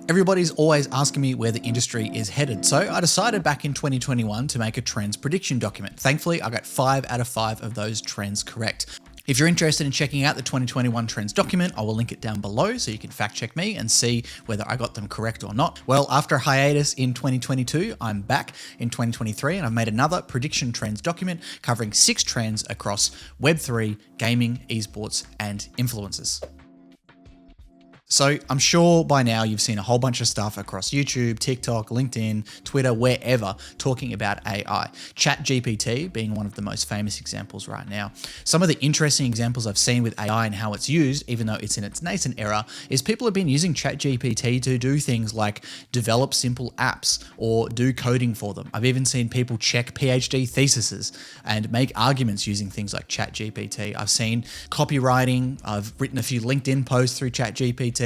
Everybody's always asking me where the industry is headed, so I decided back in 2021 to make a trends prediction document. Thankfully, I got 5 out of 5 of those trends correct. If you're interested in checking out the 2021 trends document, I will link it down below so you can fact check me and see whether I got them correct or not. Well, after a hiatus in 2022, I'm back in 2023 and I've made another prediction trends document covering 6 trends across Web3, gaming, esports, and influencers. So I'm sure by now you've seen a whole bunch of stuff across YouTube, TikTok, LinkedIn, Twitter, wherever, talking about AI. ChatGPT being one of the most famous examples right now. Some of the interesting examples I've seen with AI and how it's used, even though it's in its nascent era, is people have been using ChatGPT to do things like develop simple apps or do coding for them. I've even seen people check PhD theses and make arguments using things like ChatGPT. I've seen copywriting. I've written a few LinkedIn posts through ChatGPT.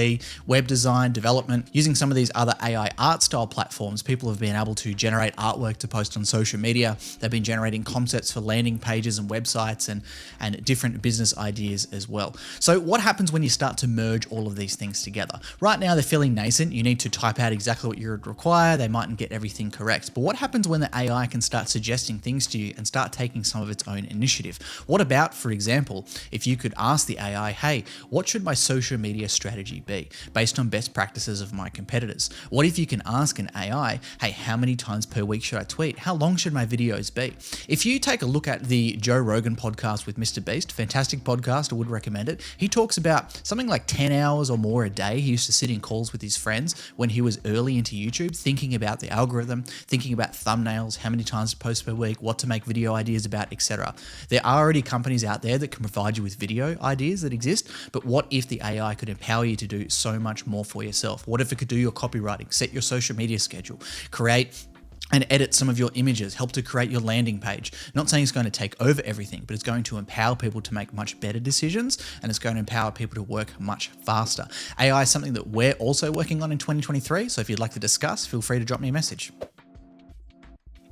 Web design, development. Using some of these other AI art style platforms, people have been able to generate artwork to post on social media. They've been generating concepts for landing pages and websites and different business ideas as well. So what happens when you start to merge all of these things together? Right now they're fairly nascent. You need to type out exactly what you would require. They mightn't get everything correct. But what happens when the AI can start suggesting things to you and start taking some of its own initiative? What about, for example, if you could ask the AI, hey, what should my social media strategy be based on best practices of my competitors? What if you can ask an AI, hey, how many times per week should I tweet? How long should my videos be? If you take a look at the Joe Rogan podcast with Mr. Beast, fantastic podcast, I would recommend it. He talks about something like 10 hours or more a day. He used to sit in calls with his friends when he was early into YouTube, thinking about the algorithm, thinking about thumbnails, how many times to post per week, what to make video ideas about, etc. There are already companies out there that can provide you with video ideas that exist, but what if the AI could empower you to do so much more for yourself? What if it could do your copywriting, set your social media schedule, create and edit some of your images, help to create your landing page? Not saying it's going to take over everything, but it's going to empower people to make much better decisions, and it's going to empower people to work much faster. AI is something that we're also working on in 2023, so if you'd like to discuss, feel free to drop me a message.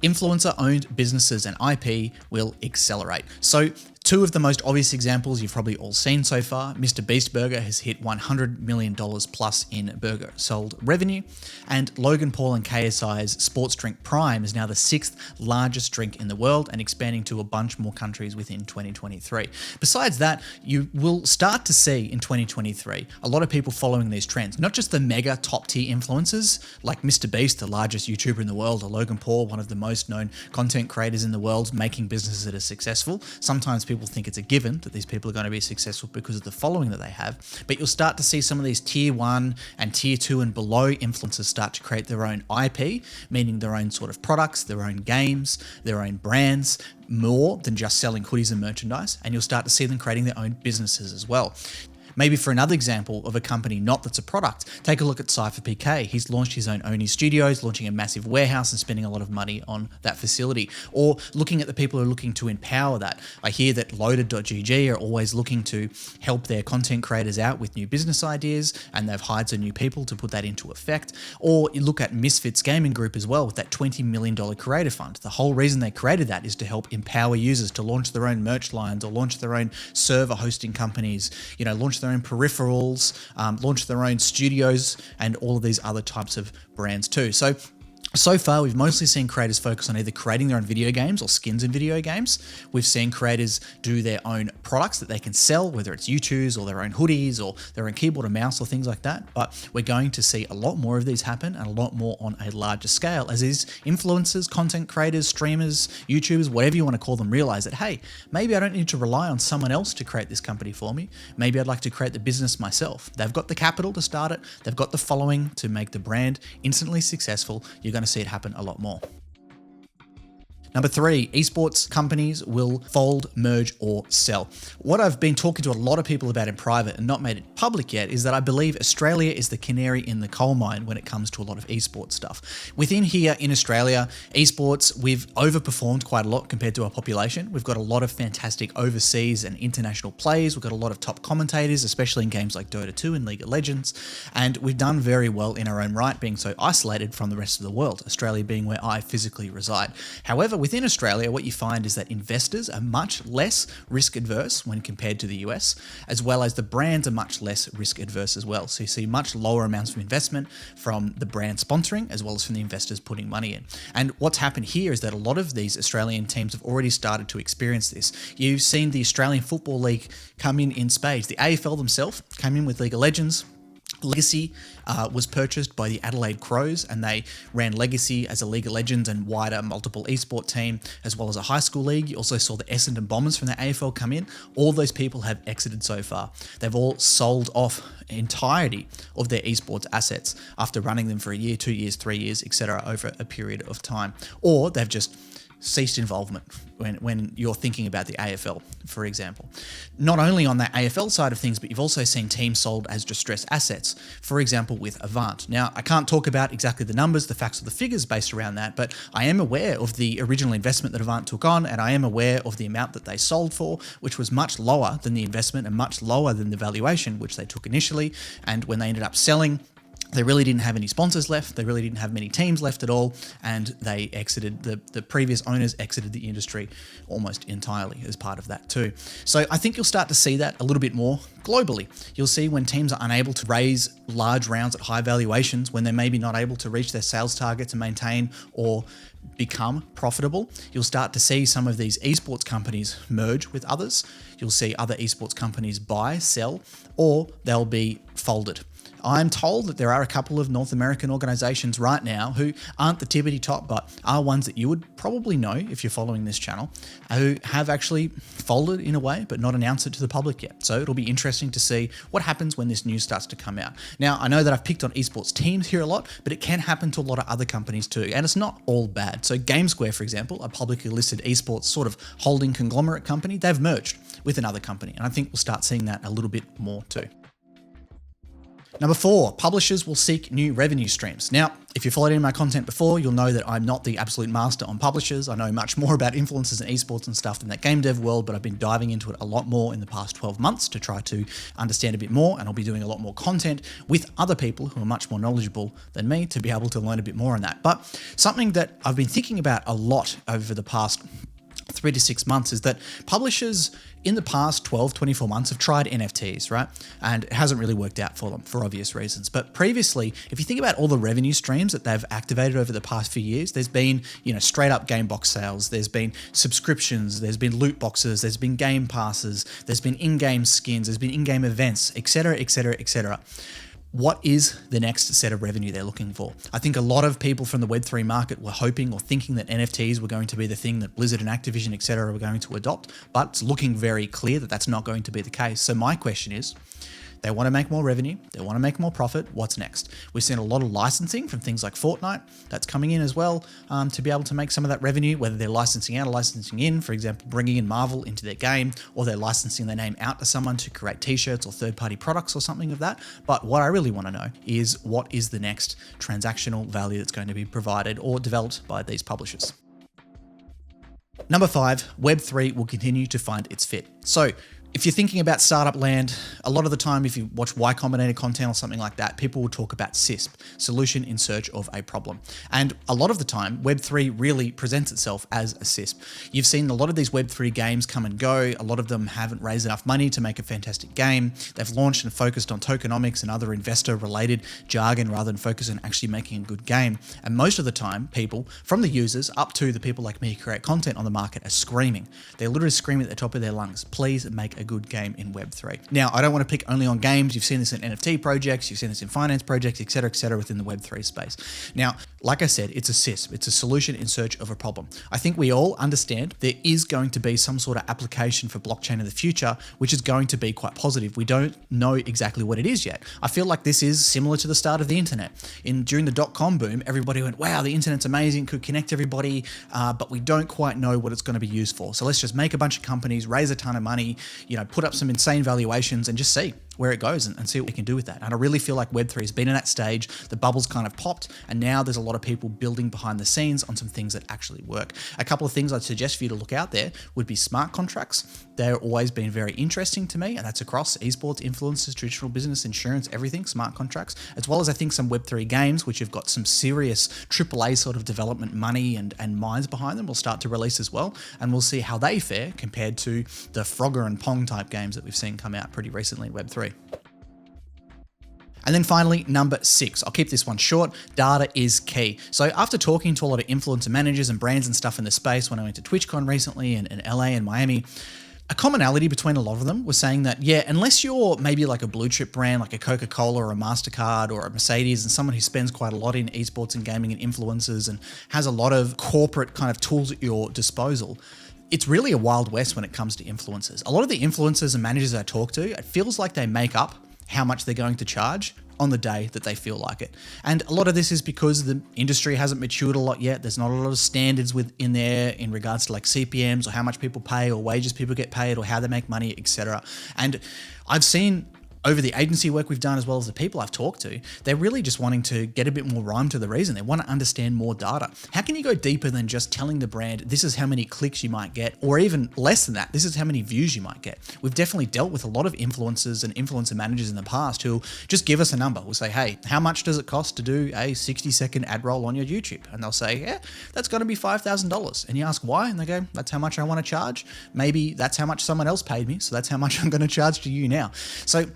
Influencer-owned businesses and IP will accelerate. So 2 of the most obvious examples you've probably all seen so far. Mr. Beast Burger has hit $100 million plus in burger sold revenue, and Logan Paul and KSI's sports drink Prime is now the 6th largest drink in the world and expanding to a bunch more countries within 2023. Besides that, you will start to see in 2023 a lot of people following these trends, not just the mega top tier influencers like Mr. Beast, the largest YouTuber in the world, or Logan Paul, one of the most known content creators in the world, making businesses that are successful. Sometimes people think it's a given that these people are going to be successful because of the following that they have, but you'll start to see some of these tier 1 and tier 2 and below influencers start to create their own IP, meaning their own sort of products, their own games, their own brands, more than just selling hoodies and merchandise, and you'll start to see them creating their own businesses as well. Maybe for another example of a company not that's a product, take a look at Cypher PK. He's launched his own Oni Studios, launching a massive warehouse and spending a lot of money on that facility. Or looking at the people who are looking to empower that. I hear that Loaded.gg are always looking to help their content creators out with new business ideas, and they've hired some new people to put that into effect. Or you look at Misfits Gaming Group as well with that $20 million creator fund. The whole reason they created that is to help empower users to launch their own merch lines or launch their own server hosting companies, launch their own peripherals, launch their own studios, and all of these other types of brands too. So far, we've mostly seen creators focus on either creating their own video games or skins in video games. We've seen creators do their own products that they can sell, whether it's U2s or their own hoodies or their own keyboard and mouse or things like that. But we're going to see a lot more of these happen and a lot more on a larger scale as these influencers, content creators, streamers, YouTubers, whatever you want to call them, realize that, hey, maybe I don't need to rely on someone else to create this company for me. Maybe I'd like to create the business myself. They've got the capital to start it. They've got the following to make the brand instantly successful. You're going to see it happen a lot more. Number 3, esports companies will fold, merge, or sell. What I've been talking to a lot of people about in private and not made it public yet is that I believe Australia is the canary in the coal mine when it comes to a lot of esports stuff. Within here in Australia, esports, we've overperformed quite a lot compared to our population. We've got a lot of fantastic overseas and international players. We've got a lot of top commentators, especially in games like Dota 2 and League of Legends. And we've done very well in our own right, being so isolated from the rest of the world, Australia being where I physically reside. However, within Australia, what you find is that investors are much less risk adverse when compared to the US, as well as the brands are much less risk adverse as well. So you see much lower amounts of investment from the brand sponsoring as well as from the investors putting money in. And what's happened here is that a lot of these Australian teams have already started to experience this. You've seen the Australian Football League come in spades. The AFL themselves came in with League of Legends. Legacy was purchased by the Adelaide Crows, and they ran Legacy as a League of Legends and wider multiple esport team, as well as a high school league. You also saw the Essendon Bombers from the AFL come in. All those people have exited so far. They've all sold off entirety of their esports assets after running them for a year, 2 years, 3 years, etc. over a period of time. Or they've just ceased involvement when you're thinking about the AFL, for example. Not only on that AFL side of things, but you've also seen teams sold as distressed assets, for example, with Avant. Now, I can't talk about exactly the numbers, the facts or the figures based around that, but I am aware of the original investment that Avant took on, and I am aware of the amount that they sold for, which was much lower than the investment and much lower than the valuation which they took initially. And when they ended up selling, they really didn't have any sponsors left. They really didn't have many teams left at all. And they exited, the previous owners exited the industry almost entirely as part of that too. So I think you'll start to see that a little bit more globally. You'll see when teams are unable to raise large rounds at high valuations, when they're maybe not able to reach their sales targets and maintain or become profitable, you'll start to see some of these esports companies merge with others. You'll see other esports companies buy, sell, or they'll be folded. I'm told that there are a couple of North American organizations right now who aren't the tippity top, but are ones that you would probably know if you're following this channel, who have actually folded in a way, but not announced it to the public yet. So it'll be interesting to see what happens when this news starts to come out. Now, I know that I've picked on esports teams here a lot, but it can happen to a lot of other companies too, and it's not all bad. So GameSquare, for example, a publicly listed esports sort of holding conglomerate company, they've merged with another company, and I think we'll start seeing that a little bit more too. Number 4, publishers will seek new revenue streams. Now, if you followed any of my content before, you'll know that I'm not the absolute master on publishers. I know much more about influencers and esports and stuff than that game dev world, but I've been diving into it a lot more in the past 12 months to try to understand a bit more, and I'll be doing a lot more content with other people who are much more knowledgeable than me to be able to learn a bit more on that. But something that I've been thinking about a lot over the past 3 to 6 months is that publishers in the past 12, 24 months have tried NFTs, right? And it hasn't really worked out for them for obvious reasons. But previously, if you think about all the revenue streams that they've activated over the past few years, there's been, straight up game box sales, there's been subscriptions, there's been loot boxes, there's been game passes, there's been in-game skins, there's been in-game events, etc., etc., etc. What is the next set of revenue they're looking for? I think a lot of people from the Web3 market were hoping or thinking that NFTs were going to be the thing that Blizzard and Activision, etc., were going to adopt, but it's looking very clear that that's not going to be the case. So my question is, they want to make more revenue, they want to make more profit, what's next? We've seen a lot of licensing from things like Fortnite, that's coming in as well, to be able to make some of that revenue, whether they're licensing out or licensing in, for example, bringing in Marvel into their game, or they're licensing their name out to someone to create t-shirts or third-party products or something of that. But what I really want to know is what is the next transactional value that's going to be provided or developed by these publishers. Number 5, Web3 will continue to find its fit. So if you're thinking about startup land, a lot of the time, if you watch Y Combinator content or something like that, people will talk about SISP, solution in search of a problem. And a lot of the time, Web3 really presents itself as a SISP. You've seen a lot of these Web3 games come and go. A lot of them haven't raised enough money to make a fantastic game. They've launched and focused on tokenomics and other investor-related jargon rather than focus on actually making a good game. And most of the time, people, from the users up to the people like me who create content on the market, are screaming. They're literally screaming at the top of their lungs, please make a good game in Web3. Now, I don't want to pick only on games. You've seen this in NFT projects, you've seen this in finance projects, etc., within the Web3 space. Now, like I said, it's a SISP. It's a solution in search of a problem. I think we all understand there is going to be some sort of application for blockchain in the future, which is going to be quite positive. We don't know exactly what it is yet. I feel like this is similar to the start of the internet. During the dot-com boom, everybody went, wow, the internet's amazing, could connect everybody, but we don't quite know what it's going to be used for. So let's just make a bunch of companies, raise a ton of money, put up some insane valuations and just see where it goes and see what we can do with that. And I really feel like Web3 has been in that stage. The bubble's kind of popped, and now there's a lot of people building behind the scenes on some things that actually work. A couple of things I'd suggest for you to look out there would be smart contracts. They're always been very interesting to me, and that's across esports, influencers, traditional business, insurance, everything, smart contracts, as well as I think some Web3 games, which have got some serious AAA sort of development money and minds behind them, will start to release as well. And we'll see how they fare compared to the Frogger and Pong type games that we've seen come out pretty recently in Web3. And then finally, number 6, I'll keep this one short, data is key. So after talking to a lot of influencer managers and brands and stuff in the space when I went to TwitchCon recently in LA and Miami, a commonality between a lot of them was saying that, yeah, unless you're maybe like a blue chip brand like a Coca-Cola or a MasterCard or a Mercedes and someone who spends quite a lot in esports and gaming and influencers and has a lot of corporate kind of tools at your disposal, it's really a wild west when it comes to influencers. A lot of the influencers and managers I talk to, it feels like they make up how much they're going to charge on the day that they feel like it. And a lot of this is because the industry hasn't matured a lot yet. There's not a lot of standards within there in regards to like CPMs or how much people pay or wages people get paid or how they make money, etc. And I've seen over the agency work we've done as well as the people I've talked to, they're really just wanting to get a bit more rhyme to the reason. They want to understand more data. How can you go deeper than just telling the brand, this is how many clicks you might get, or even less than that, this is how many views you might get? We've definitely dealt with a lot of influencers and influencer managers in the past who just give us a number. We'll say, hey, how much does it cost to do a 60-second ad roll on your YouTube? And they'll say, yeah, that's going to be $5,000. And you ask why? And they go, that's how much I want to charge. Maybe that's how much someone else paid me, so that's how much I'm going to charge to you now. So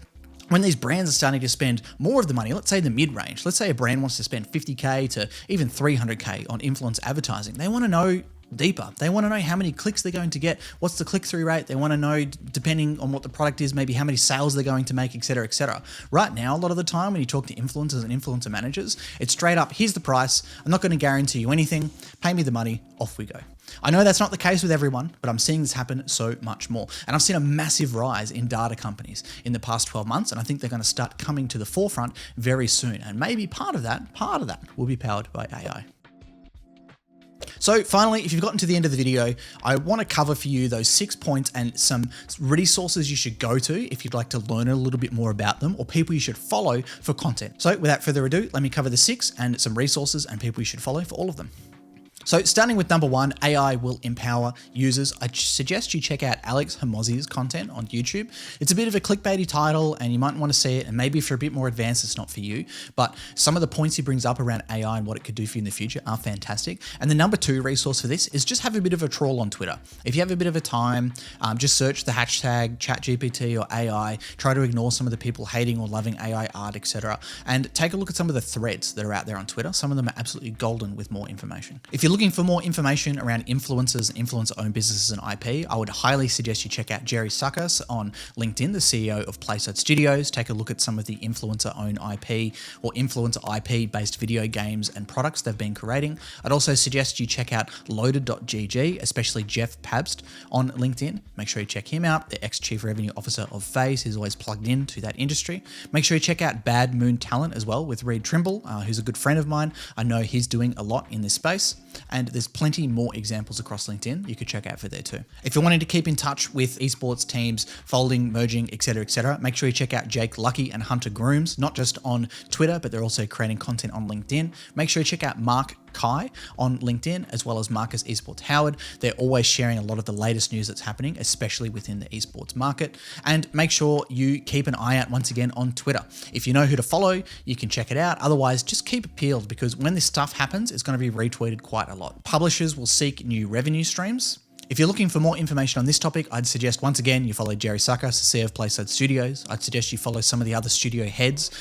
when these brands are starting to spend more of the money, let's say the mid-range, let's say a brand wants to spend 50K to even 300K on influence advertising, they want to know deeper. They want to know how many clicks they're going to get, what's the click-through rate. They want to know, depending on what the product is, maybe how many sales they're going to make, etc., etc. Right now, a lot of the time when you talk to influencers and influencer managers, it's straight up, here's the price, I'm not going to guarantee you anything, pay me the money, off we go. I know that's not the case with everyone, but I'm seeing this happen so much more. And I've seen a massive rise in data companies in the past 12 months, and I think they're going to start coming to the forefront very soon. And maybe part of that will be powered by AI. So finally, if you've gotten to the end of the video, I want to cover for you those 6 points and some resources you should go to if you'd like to learn a little bit more about them, or people you should follow for content. So without further ado, let me cover the 6 and some resources and people you should follow for all of them. So starting with number 1, AI will empower users. I suggest you check out Alex Hormozi's content on YouTube. It's a bit of a clickbaity title and you might want to see it, and maybe if you're a bit more advanced, it's not for you, but some of the points he brings up around AI and what it could do for you in the future are fantastic. And the number 2 resource for this is just have a bit of a trawl on Twitter. If you have a bit of a time, just search the hashtag ChatGPT or AI, try to ignore some of the people hating or loving AI art, etc. And take a look at some of the threads that are out there on Twitter. Some of them are absolutely golden with more information. If you're looking for more information around influencers, influencer-owned businesses and IP, I would highly suggest you check out Jerry Suckers on LinkedIn, the CEO of Playside Studios. Take a look at some of the influencer-owned IP or influencer IP-based video games and products they've been creating. I'd also suggest you check out loaded.gg, especially Jeff Pabst on LinkedIn. Make sure you check him out, the ex-Chief Revenue Officer of FaZe. He's always plugged into that industry. Make sure you check out Bad Moon Talent as well with Reed Trimble, who's a good friend of mine. I know he's doing a lot in this space, and there's plenty more examples across LinkedIn you could check out for there too. If you're wanting to keep in touch with esports teams, folding, merging, etc., make sure you check out Jake Lucky and Hunter Grooms, not just on Twitter, but they're also creating content on LinkedIn. Make sure you check out Mark Kai on LinkedIn, as well as Marcus Esports Howard. They're always sharing a lot of the latest news that's happening, especially within the esports market. And make sure you keep an eye out once again on Twitter. If you know who to follow, you can check it out. Otherwise, just keep it peeled, because when this stuff happens, it's going to be retweeted quite a lot. Publishers will seek new revenue streams. If you're looking for more information on this topic, I'd suggest once again you follow Jerry Suckers, CEO of Playside Studios. I'd suggest you follow some of the other studio heads,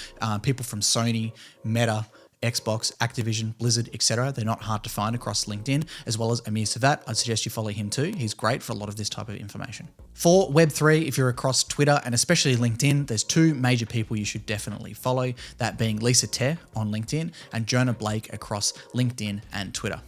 people from Sony, Meta, Xbox, Activision, Blizzard, etc. They're not hard to find across LinkedIn, as well as Amir Savat. I'd suggest you follow him too. He's great for a lot of this type of information. For Web3, if you're across Twitter and especially LinkedIn, there's 2 major people you should definitely follow, that being Lisa Ter on LinkedIn and Jonah Blake across LinkedIn and Twitter.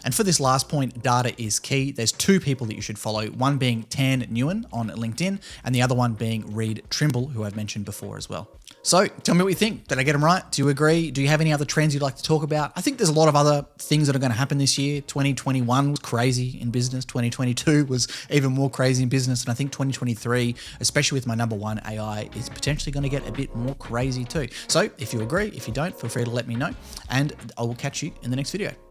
And for this last point, data is key. There's 2 people that you should follow, one being Tan Nguyen on LinkedIn and the other one being Reed Trimble, who I've mentioned before as well. So tell me what you think. Did I get them right? Do you agree? Do you have any other trends you'd like to talk about? I think there's a lot of other things that are going to happen this year. 2021 was crazy in business. 2022 was even more crazy in business. And I think 2023, especially with my number one AI, is potentially going to get a bit more crazy too. So if you agree, if you don't, feel free to let me know. And I will catch you in the next video.